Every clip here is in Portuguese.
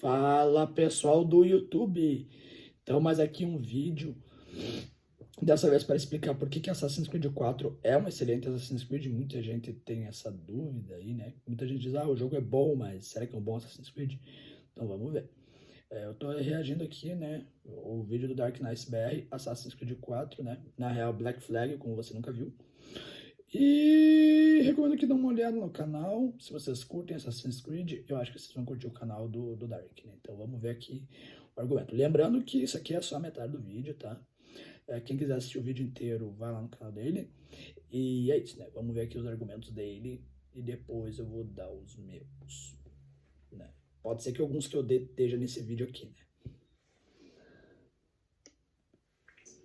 Fala pessoal do YouTube, então mais aqui um vídeo, dessa vez para explicar por que Assassin's Creed 4 é um excelente Assassin's Creed. Muita gente tem essa dúvida aí, né? Muita gente diz, o jogo é bom, mas será que é um bom Assassin's Creed? Então vamos ver. Eu tô reagindo aqui, né, o vídeo do Dark Knight BR, Assassin's Creed 4, né, na real Black Flag, como você nunca viu. E recomendo que dê uma olhada no canal. Se vocês curtem Assassin's Creed, eu acho que vocês vão curtir o canal do Dark, né? Então vamos ver aqui o argumento. Lembrando que isso aqui é só a metade do vídeo, tá? Quem quiser assistir o vídeo inteiro, vai lá no canal dele. E é isso, né? Vamos ver aqui os argumentos dele e depois eu vou dar os meus, né? Pode ser que alguns que eu dê esteja nesse vídeo aqui, né?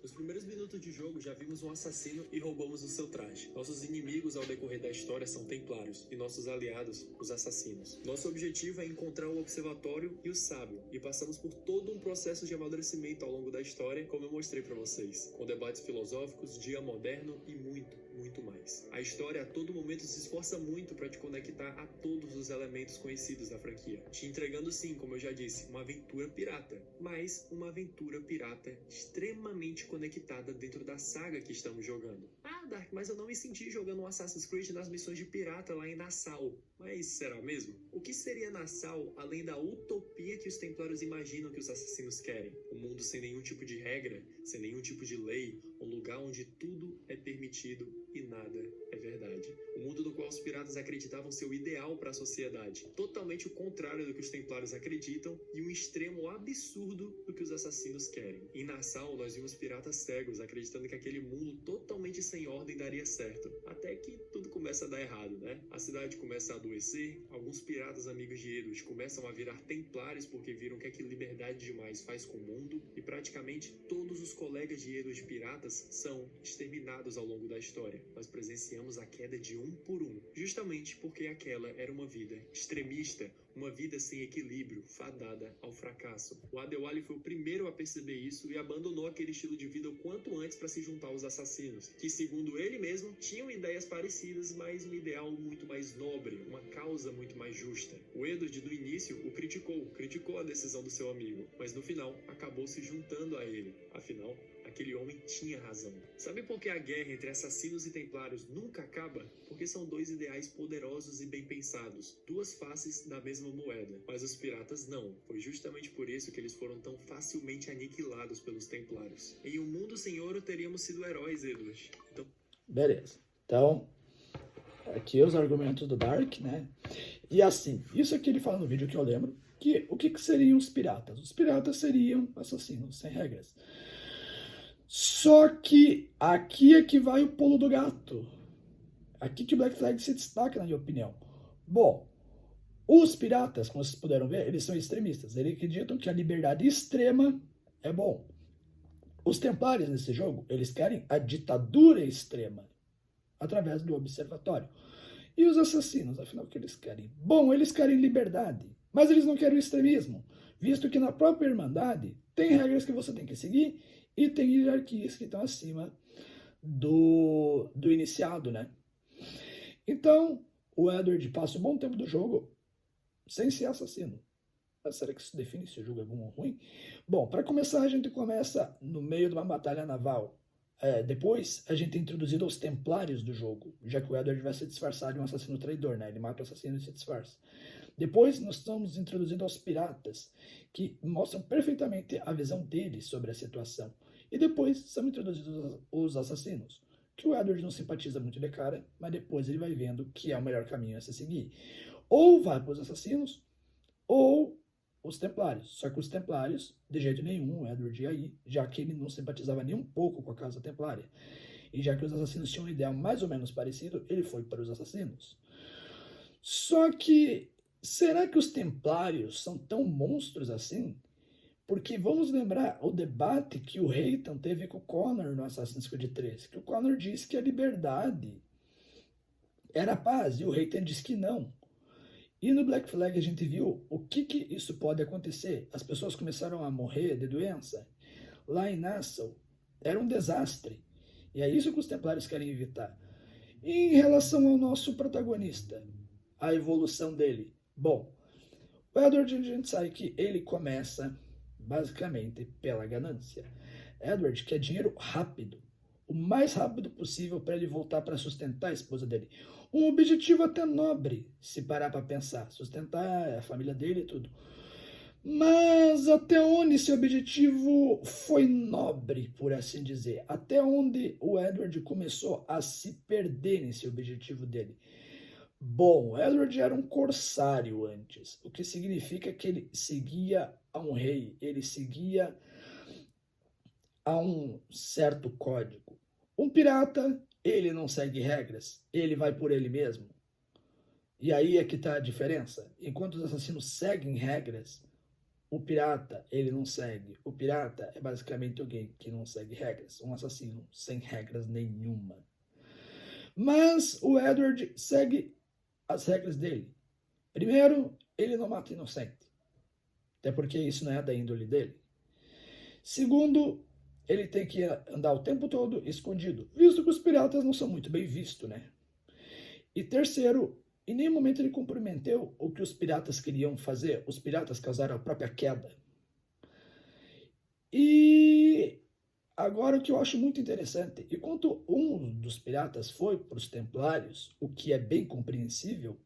Nos primeiros minutos de jogo já vimos um assassino e roubamos o seu traje. Nossos inimigos ao decorrer da história são templários e nossos aliados, os assassinos. Nosso objetivo é encontrar o observatório e o sábio, e passamos por todo um processo de amadurecimento ao longo da história, como eu mostrei pra vocês, com debates filosóficos, dia moderno e muito mais. A história a todo momento se esforça muito para te conectar a todos os elementos conhecidos da franquia, te entregando sim, como eu já disse, uma aventura pirata, mas uma aventura pirata extremamente conectada dentro da saga que estamos jogando. Dark, mas eu não me senti jogando um Assassin's Creed nas missões de pirata lá em Nassau. Mas será mesmo? O que seria Nassau além da utopia que os templários imaginam que os assassinos querem? Um mundo sem nenhum tipo de regra, sem nenhum tipo de lei, um lugar onde tudo é permitido e nada é verdade. O mundo no qual os piratas acreditavam ser o ideal para a sociedade, totalmente o contrário do que os templários acreditam e um extremo absurdo do que os assassinos querem. Em Nassau, nós vimos piratas cegos acreditando que aquele mundo totalmente sem ordem daria certo, até que tudo começa a dar errado, né? A cidade começa a adoecer, alguns piratas amigos de Edward começam a virar templários porque viram que liberdade demais faz com o mundo, e praticamente todos os colegas de Edward piratas são exterminados ao longo da história. Nós presenciamos a queda de um por um, justamente porque aquela era uma vida extremista, uma vida sem equilíbrio, fadada ao fracasso. O Adewale foi o primeiro a perceber isso e abandonou aquele estilo de vida o quanto antes para se juntar aos assassinos, que segundo ele mesmo, tinham ideias parecidas, mas um ideal muito mais nobre, uma causa muito mais justa. O Edward, do início, o criticou a decisão do seu amigo, mas no final acabou se juntando a ele. Afinal, aquele homem tinha razão. Sabe por que a guerra entre assassinos e templários nunca acaba? Porque são dois ideais poderosos e bem pensados, duas faces da mesma moeda. Mas os piratas não. Foi justamente por isso que eles foram tão facilmente aniquilados pelos templários. Em um mundo sem ouro, teríamos sido heróis, Edward. Beleza. Então, aqui os argumentos do Dark, né? E assim, isso aqui ele fala no vídeo que eu lembro, que o que seriam os piratas? Os piratas seriam assassinos sem regras. Só que aqui é que vai o pulo do gato. Aqui que o Black Flag se destaca, na minha opinião. Bom, os piratas, como vocês puderam ver, eles são extremistas. Eles acreditam que a liberdade extrema é bom. Os templários nesse jogo, eles querem a ditadura extrema, através do observatório. E os assassinos, afinal, o que eles querem? Bom, eles querem liberdade, mas eles não querem o extremismo, visto que na própria Irmandade tem regras que você tem que seguir e tem hierarquias que estão acima do iniciado, né? Então, o Edward passa um bom tempo do jogo sem ser assassino. Mas será que isso define se o jogo é bom ou ruim? Bom, para começar, a gente começa no meio de uma batalha naval. Depois, a gente é introduzido aos templários do jogo, já que o Edward vai se disfarçar de um assassino traidor, né? Ele mata o assassino e se disfarça. Depois, nós estamos introduzidos aos piratas, que mostram perfeitamente a visão deles sobre a situação. E depois, são introduzidos os assassinos, que o Edward não simpatiza muito de cara, mas depois ele vai vendo que é o melhor caminho a se seguir. Ou vai para os assassinos, ou os templários. Só que os templários, de jeito nenhum, o Edward ia aí, já que ele não simpatizava nem um pouco com a casa templária. E já que os assassinos tinham um ideal mais ou menos parecido, ele foi para os assassinos. Só que, será que os templários são tão monstros assim? Porque vamos lembrar o debate que o Reitan teve com o Connor no Assassin's Creed 3, que o Connor disse que a liberdade era paz, e o Reitan disse que não. E no Black Flag a gente viu o que isso pode acontecer. As pessoas começaram a morrer de doença. Lá em Nassau era um desastre. E é isso que os templários querem evitar. E em relação ao nosso protagonista, a evolução dele. Bom, O Edward, a gente sabe que ele começa basicamente pela ganância. Edward quer dinheiro rápido, o mais rápido possível para ele voltar para sustentar a esposa dele. Um objetivo até nobre, se parar para pensar, sustentar a família dele e tudo. Mas até onde esse objetivo foi nobre, por assim dizer? Até onde o Edward começou a se perder nesse objetivo dele? Bom, Edward era um corsário antes, o que significa que ele seguia a um rei, ele seguia a um certo código. Um pirata, ele não segue regras, ele vai por ele mesmo. E aí é que está a diferença. Enquanto os assassinos seguem regras, o pirata, ele não segue. O pirata é basicamente alguém que não segue regras, um assassino sem regras nenhuma. Mas o Edward segue as regras dele. Primeiro, ele não mata inocente, até porque isso não é da índole dele. Segundo, ele tem que andar o tempo todo escondido, visto que os piratas não são muito bem vistos, né? E terceiro, em nenhum momento ele comprometeu o que os piratas queriam fazer. Os piratas causaram a própria queda. E agora o que eu acho muito interessante, enquanto um dos piratas foi para os Templários, o que é bem compreensível,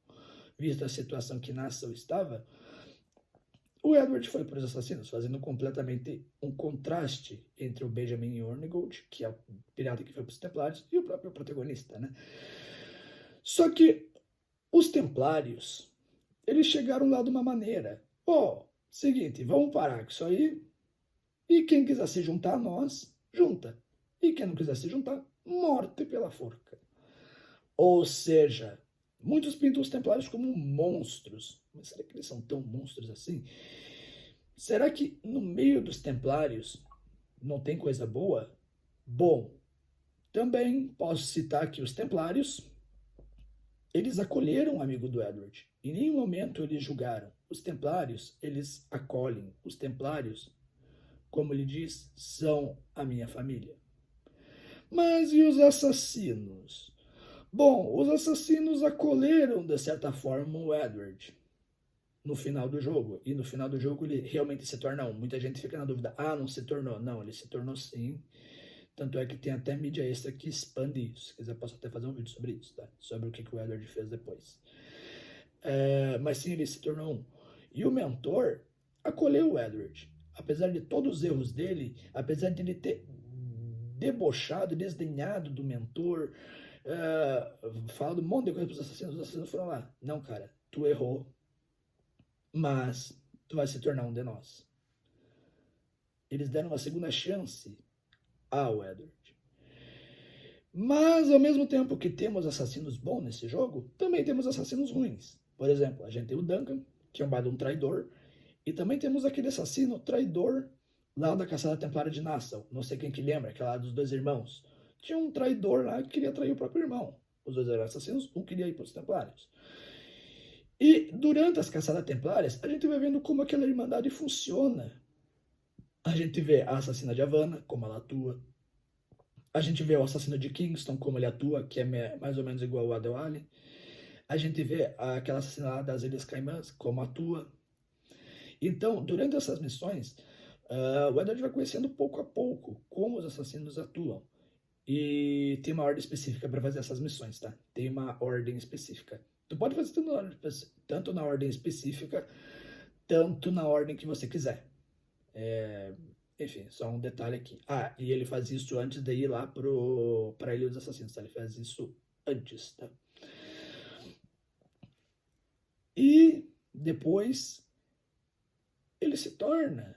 visto a situação que Nassau estava, o Edward foi para os assassinos, fazendo completamente um contraste entre o Benjamin Hornigold, que é o pirata que foi para os Templários, e o próprio protagonista, né? Só que os Templários, eles chegaram lá de uma maneira. Seguinte, vamos parar com isso aí, e quem quiser se juntar a nós, junta. E quem não quiser se juntar, morte pela forca. Ou seja, muitos pintam os Templários como monstros. Mas será que eles são tão monstros assim? Será que no meio dos Templários não tem coisa boa? Bom, também posso citar que os Templários, eles acolheram o amigo do Edward. Em nenhum momento eles julgaram. Os Templários, eles acolhem. Os Templários, como ele diz, são a minha família. Mas e os assassinos? Bom, os assassinos acolheram, de certa forma, o Edward no final do jogo. E no final do jogo ele realmente se torna um. Muita gente fica na dúvida, não se tornou. Não, ele se tornou sim. Tanto é que tem até mídia extra que expande isso. Se quiser, posso até fazer um vídeo sobre isso, tá? Sobre o que o Edward fez depois. Mas sim, ele se tornou um. E o mentor acolheu o Edward. Apesar de todos os erros dele, apesar de ele ter debochado, desdenhado do mentor, falado um monte de coisa para os assassinos foram lá. Não, cara, tu errou, mas tu vai se tornar um de nós. Eles deram uma segunda chance ao Edward. Mas, ao mesmo tempo que temos assassinos bons nesse jogo, também temos assassinos ruins. Por exemplo, a gente tem o Duncan, que é um traidor, e também temos aquele assassino traidor lá da Caçada Templária de Nassau. Não sei quem que lembra, aquela dos dois irmãos. Tinha um traidor lá que queria trair o próprio irmão. Os dois eram assassinos, um queria ir para os Templários. E durante as Caçadas Templárias, a gente vai vendo como aquela irmandade funciona. A gente vê a assassina de Havana, como ela atua. A gente vê o assassino de Kingston, como ele atua, que é mais ou menos igual ao Adewale. A gente vê aquela assassina lá das Ilhas Caimãs, como atua. Então, durante essas missões, o Edward vai conhecendo pouco a pouco como os assassinos atuam. E tem uma ordem específica para fazer essas missões, tá? Tem uma ordem específica. Tu pode fazer tanto na ordem específica, tanto na ordem que você quiser. Enfim, só um detalhe aqui. E ele faz isso antes de ir lá pra Ilha dos Assassinos, tá? Ele faz isso antes, tá? E depois ele se torna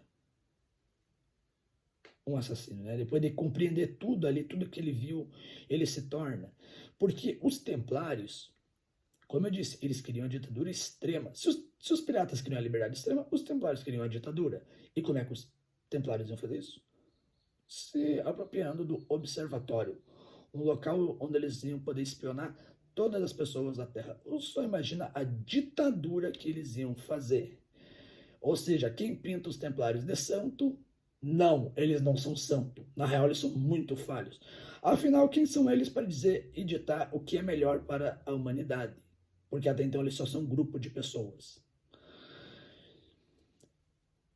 um assassino, né? Depois de compreender tudo ali, tudo que ele viu, ele se torna. Porque os Templários, como eu disse, eles queriam a ditadura extrema. Se os piratas queriam a liberdade extrema, os Templários queriam a ditadura. E como é que os Templários iam fazer isso? Se apropriando do observatório, um local onde eles iam poder espionar todas as pessoas da Terra. Ou só imagina a ditadura que eles iam fazer. Ou seja, quem pinta os Templários de santo? Não, eles não são santos. Na real, eles são muito falhos. Afinal, quem são eles para dizer e ditar o que é melhor para a humanidade? Porque até então eles só são um grupo de pessoas.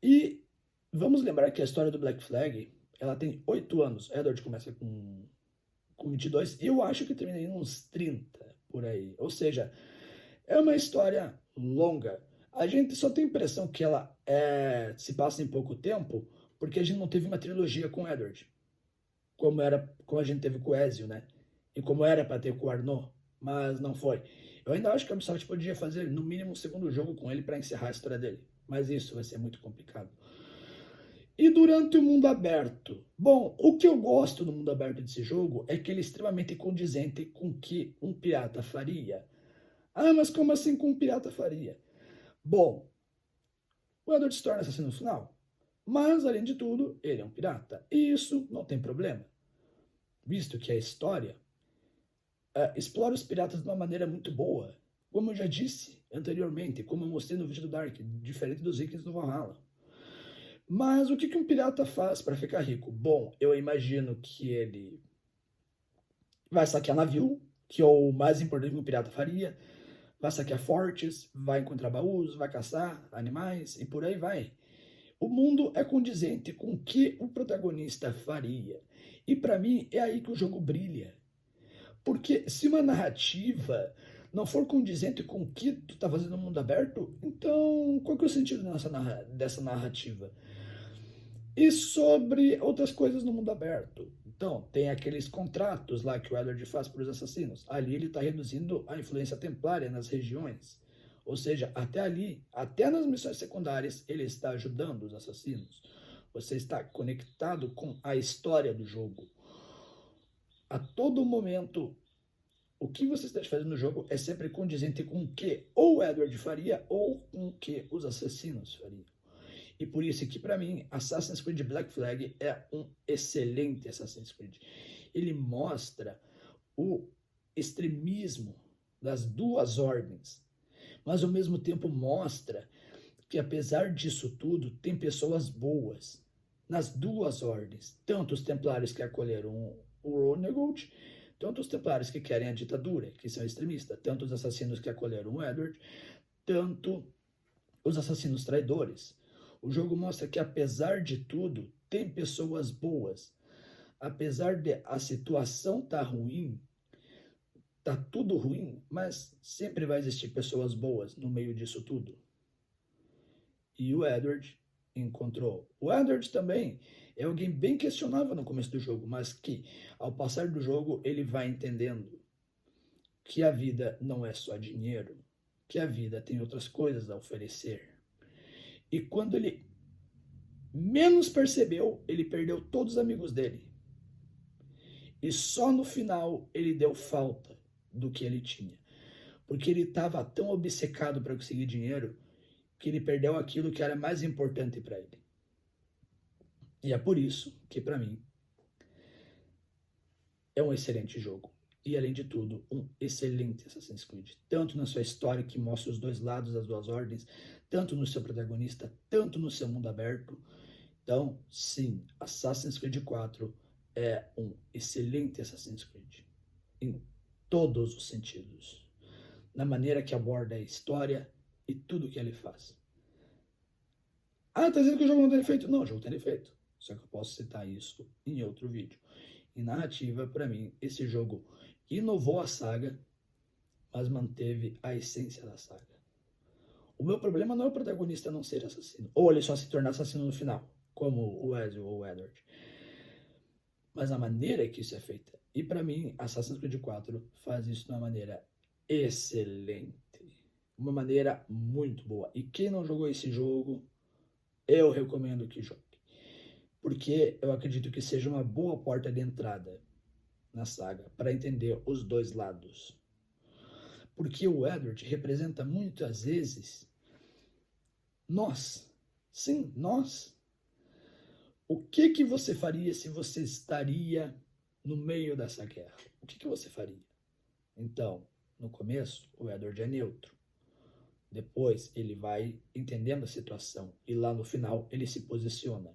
E vamos lembrar que a história do Black Flag, ela tem 8 anos. Edward começa com 22, e eu acho que termina em uns 30, por aí. Ou seja, é uma história longa. A gente só tem a impressão que ela se passa em pouco tempo, porque a gente não teve uma trilogia com Edward, como a gente teve com o Ezio, né? E como era para ter com o Arnaud, mas não foi. Eu ainda acho que a Ubisoft podia fazer no mínimo um segundo jogo com ele para encerrar a história dele, mas isso vai ser muito complicado. E durante o mundo aberto? Bom, o que eu gosto do mundo aberto desse jogo é que ele é extremamente condizente com o que um pirata faria. Ah, mas como assim com um pirata faria? Bom, o Edward se torna assassino no final, mas além de tudo, ele é um pirata. E isso não tem problema, visto que a história explora os piratas de uma maneira muito boa. Como eu já disse anteriormente, como eu mostrei no vídeo do Dark, diferente dos Vikings do Valhalla. Mas o que um pirata faz para ficar rico? Bom, eu imagino que ele vai saquear navio, que é o mais importante que um pirata faria, vai saquear fortes, vai encontrar baús, vai caçar animais e por aí vai. O mundo é condizente com o que o protagonista faria. E para mim é aí que o jogo brilha. Porque se uma narrativa não for condizente com o que tu tá fazendo no mundo aberto, então qual que é o sentido dessa narrativa? E sobre outras coisas no mundo aberto. Então, tem aqueles contratos lá que o Edward faz para os assassinos. Ali ele está reduzindo a influência templária nas regiões. Ou seja, até ali, até nas missões secundárias, ele está ajudando os assassinos. Você está conectado com a história do jogo. A todo momento, o que você está fazendo no jogo é sempre condizente com o que ou o Edward faria ou com o que os assassinos fariam. E por isso que, para mim, Assassin's Creed Black Flag é um excelente Assassin's Creed. Ele mostra o extremismo das duas ordens, mas ao mesmo tempo mostra que, apesar disso tudo, tem pessoas boas nas duas ordens. Tanto os templários que acolheram o Ronegold, tanto os templários que querem a ditadura, que são extremistas, tanto os assassinos que acolheram o Edward, tanto os assassinos traidores. O jogo mostra que, apesar de tudo, tem pessoas boas. Apesar de a situação tá ruim, tá tudo ruim, mas sempre vai existir pessoas boas no meio disso tudo. E o Edward encontrou. O Edward também é alguém bem questionável no começo do jogo, mas que, ao passar do jogo, ele vai entendendo que a vida não é só dinheiro, que a vida tem outras coisas a oferecer. E quando ele menos percebeu, ele perdeu todos os amigos dele. E só no final ele deu falta do que ele tinha. Porque ele estava tão obcecado para conseguir dinheiro que ele perdeu aquilo que era mais importante para ele. E é por isso que, para mim, é um excelente jogo. E, além de tudo, um excelente Assassin's Creed. Tanto na sua história, que mostra os dois lados das duas ordens, tanto no seu protagonista, tanto no seu mundo aberto. Então, sim, Assassin's Creed 4 é um excelente Assassin's Creed. Em todos os sentidos. Na maneira que aborda a história e tudo que ele faz. Ah, tá dizendo que o jogo não tem defeito? Não, o jogo tem defeito. Só que eu posso citar isso em outro vídeo. Em narrativa, para mim, esse jogo inovou a saga, mas manteve a essência da saga. O meu problema não é o protagonista não ser assassino, ou ele só se tornar assassino no final, como o Ezio ou o Edward, mas a maneira que isso é feita. E para mim, Assassin's Creed 4 faz isso de uma maneira excelente, uma maneira muito boa. E quem não jogou esse jogo, eu recomendo que jogue, porque eu acredito que seja uma boa porta de entrada na saga para entender os dois lados. Porque o Edward representa muitas vezes nós. Sim, nós. O que você faria se você estaria no meio dessa guerra? O que você faria? Então, no começo, o Edward é neutro. Depois, ele vai entendendo a situação. E lá no final, ele se posiciona.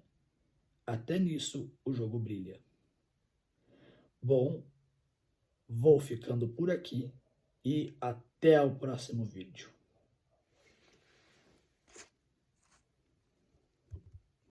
Até nisso, o jogo brilha. Bom, vou ficando por aqui e até o próximo vídeo.